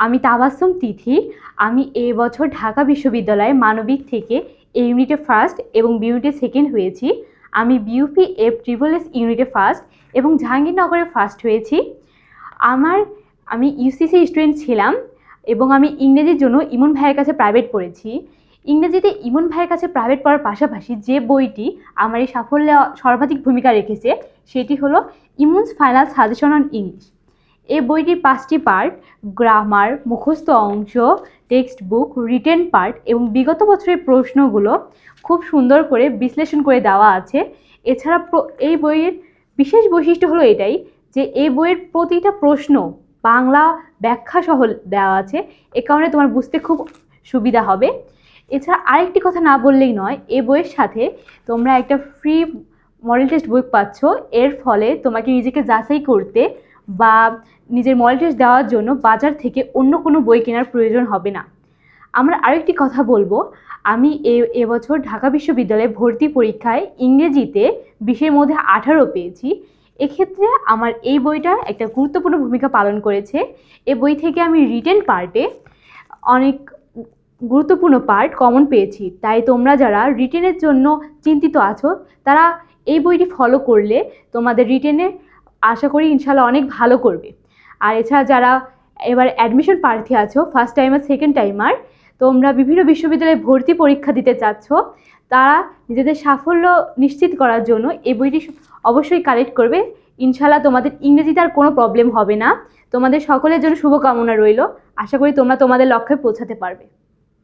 আমি তাবাসসুম তিথি। আমি এই বছর ঢাকা বিশ্ববিদ্যালয়ে মানবিক থেকে এ ইউনিটে ফার্স্ট এবং বি ইউনিটে সেকেন্ড হয়েছি। আমি বিউপি এফ ট্রিপল এস ইউনিটে ফার্স্ট এবং জাহাঙ্গীরনগরে ফার্স্ট হয়েছি। আমি ইউসিসি স্টুডেন্ট ছিলাম এবং আমি ইংরেজির জন্য ইমন ভাইয়ের কাছে প্রাইভেট পড়েছি। ইংরেজিতে ইমন ভাইয়ের কাছে প্রাইভেট পড়ার পাশাপাশি যে বইটি আমার এই সাফল্যে সর্বাধিক ভূমিকা রেখেছে সেটি হলো ইমনস ফাইনাল সাজেশন অন ইংলিশ। এই বইটির 5টি পার্ট, গ্রামার, মুখস্থ অংশ, টেক্সট বুক, রিটেন পার্ট এবং বিগত বছরের প্রশ্নগুলো খুব সুন্দর করে বিশ্লেষণ করে দেওয়া আছে। এছাড়া এই বইয়ের বিশেষ বৈশিষ্ট্য হলো এটাই যে এই বইয়ের প্রতিটা প্রশ্ন বাংলা ব্যাখ্যা সহ দেওয়া আছে, এ কারণে তোমার বুঝতে খুব সুবিধা হবে। এছাড়া আরেকটি কথা না বললেই নয়, এই বইয়ের সাথে তোমরা একটা ফ্রি মডেল টেস্ট বই পাচ্ছ। এর ফলে তোমাকে নিজেকে যাচাই করতে বা নিজের মডেল টেস্ট দেওয়ার জন্য বাজার থেকে অন্য কোনো বই কেনার প্রয়োজন হবে না। আমরা আরেকটি কথা বলবো, আমি এবছর ঢাকা বিশ্ববিদ্যালয়ে ভর্তি পরীক্ষায় ইংরেজিতে 20-এর মধ্যে 18 পেয়েছি। এক্ষেত্রে আমার এই বইটা একটা গুরুত্বপূর্ণ ভূমিকা পালন করেছে। এই বই থেকে আমি রিটেন পার্টে অনেক গুরুত্বপূর্ণ পার্ট কমন পেয়েছি। তাই তোমরা যারা রিটেনের জন্য চিন্তিত আছো তারা এই বইটি ফলো করলে তোমাদের রিটেনে আশা করি ইনশাল্লাহ অনেক ভালো করবে। আর এছাড়া যারা এবার অ্যাডমিশন প্রার্থী আছো, ফার্স্ট টাইমার, সেকেন্ড টাইমার, তোমরা বিভিন্ন বিশ্ববিদ্যালয়ে ভর্তি পরীক্ষা দিতে চাচ্ছ, তারা নিজেদের সাফল্য নিশ্চিত করার জন্য এই বইটি অবশ্যই কালেক্ট করবে। ইনশাল্লাহ তোমাদের ইংরেজিতে আর কোনো প্রবলেম হবে না। তোমাদের সকলের জন্য শুভকামনা রইল। আশা করি তোমরা তোমাদের লক্ষ্যে পৌঁছাতে পারবে।